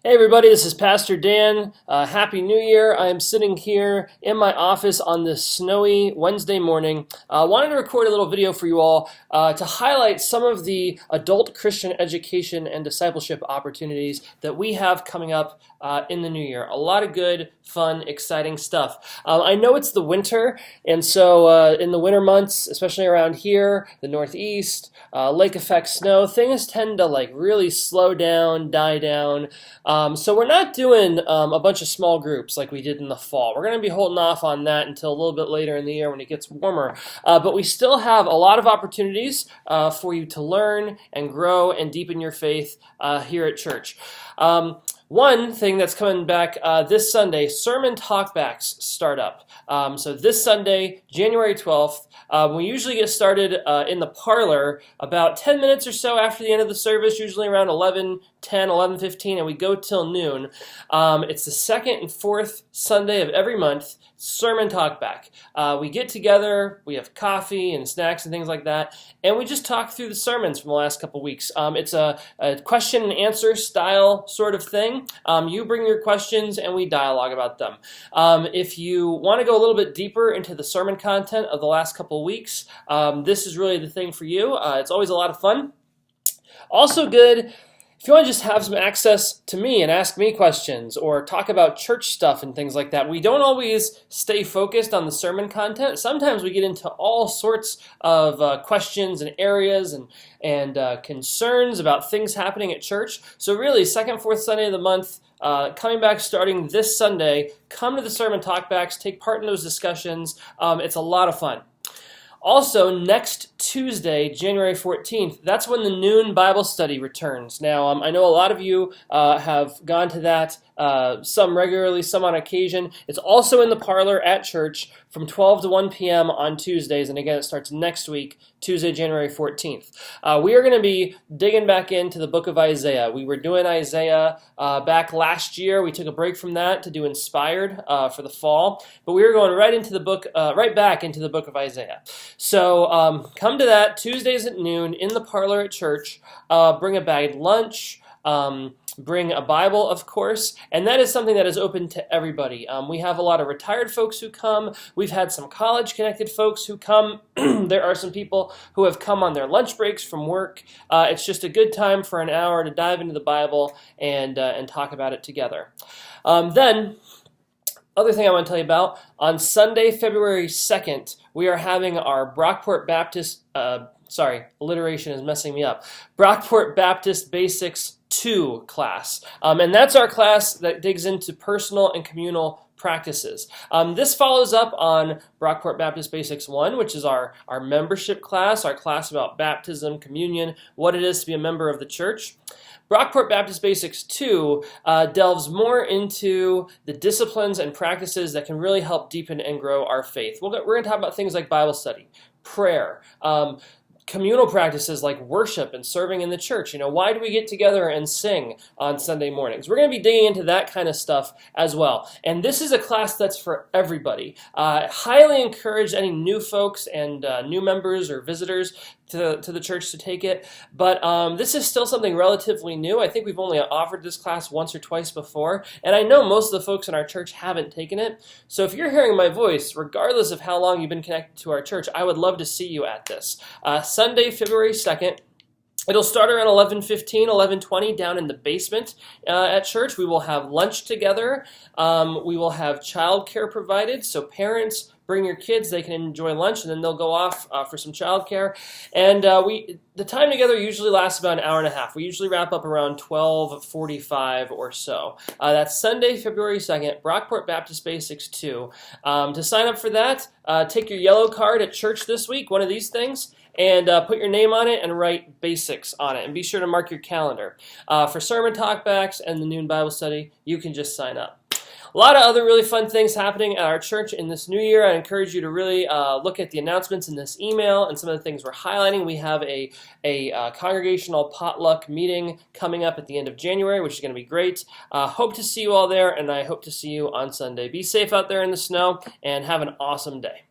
Hey everybody, this is Pastor Dan. Happy New Year. I am sitting here in my office on this snowy Wednesday morning. Wanted to record a little video for you all to highlight some of the adult Christian education and discipleship opportunities that we have coming up in the new year. A lot of good, fun, exciting stuff. I know it's the winter, and so in the winter months, especially around here, the Northeast, lake effect snow, things tend to like really slow down, die down. So we're not doing a bunch of small groups like we did in the fall. We're going to be holding off on that until a little bit later in the year when it gets warmer. But we still have a lot of opportunities for you to learn and grow and deepen your faith here at church. One thing that's coming back this Sunday, sermon talkbacks start up. So this Sunday, January 12th, we usually get started in the parlor about 10 minutes or so after the end of the service, usually around 11:10, 11:15, and we go till noon. It's the second and fourth Sunday of every month, sermon talkback. We get together, we have coffee and snacks and things like that, and we just talk through the sermons from the last couple weeks. It's a question and answer style sort of thing. You bring your questions and we dialogue about them. If you want to go a little bit deeper into the sermon content of the last couple weeks, this is really the thing for you. It's always a lot of fun. Also good if you want to just have some access to me and ask me questions or talk about church stuff and things like that. We don't always stay focused on the sermon content. Sometimes we get into all sorts of questions and areas and concerns about things happening at church. So really, second, fourth Sunday of the month, coming back starting this Sunday, come to the sermon talkbacks, take part in those discussions. It's a lot of fun. Also, next Tuesday, January 14th, that's when the noon Bible study returns. Now, I know a lot of you have gone to that, some regularly, some on occasion. It's also in the parlor at church from 12 to 1 p.m. on Tuesdays, and again, it starts next week, Tuesday, January 14th. We are going to be digging back into the book of Isaiah. We were doing Isaiah back last year. We took a break from that to do Inspired for the fall, but we are going right into the book, right back into the book of Isaiah. So come to that Tuesdays at noon in the parlor at church. Bring a bagged lunch. Bring a Bible, of course, and that is something that is open to everybody. We have a lot of retired folks who come. We've had some college-connected folks who come. There are some people who have come on their lunch breaks from work. It's just a good time for an hour to dive into the Bible and talk about it together. Then, other thing I want to tell you about, on Sunday, February 2nd, we are having our Brockport Baptist, alliteration is messing me up, Brockport Baptist Basics 2 class. And that's our class that digs into personal and communal practices. This follows up on Brockport Baptist Basics 1, which is our membership class, our class about baptism, communion, what it is to be a member of the church. Brockport Baptist Basics 2 delves more into the disciplines and practices that can really help deepen and grow our faith. We're going to talk about things like Bible study, prayer, communal practices like worship and serving in the church. Why do we get together and sing on Sunday mornings? We're going to be digging into that kind of stuff as well. And this is a class that's for everybody. Highly encourage any new folks and new members or visitors to the church to take it. But this is still something relatively new. I think we've only offered this class once or twice before. And I know most of the folks in our church haven't taken it. So if you're hearing my voice, regardless of how long you've been connected to our church, I would love to see you at this. Sunday, February 2nd. It'll start around 11:15, 11:20 down in the basement at church. We will have lunch together. We will have childcare provided, so parents bring your kids, they can enjoy lunch, and then they'll go off for some childcare. And the time together usually lasts about an hour and a half. We usually wrap up around 12:45 or so. That's Sunday, February 2nd, Brockport Baptist Basics 2. To sign up for that, take your yellow card at church this week, one of these things, and put your name on it and write basics on it. And be sure to mark your calendar. For sermon talkbacks and the noon Bible study, you can just sign up. A lot of other really fun things happening at our church in this new year. I encourage you to really look at the announcements in this email and some of the things we're highlighting. We have a congregational potluck meeting coming up at the end of January, which is going to be great. Hope to see you all there, and I hope to see you on Sunday. Be safe out there in the snow, and have an awesome day.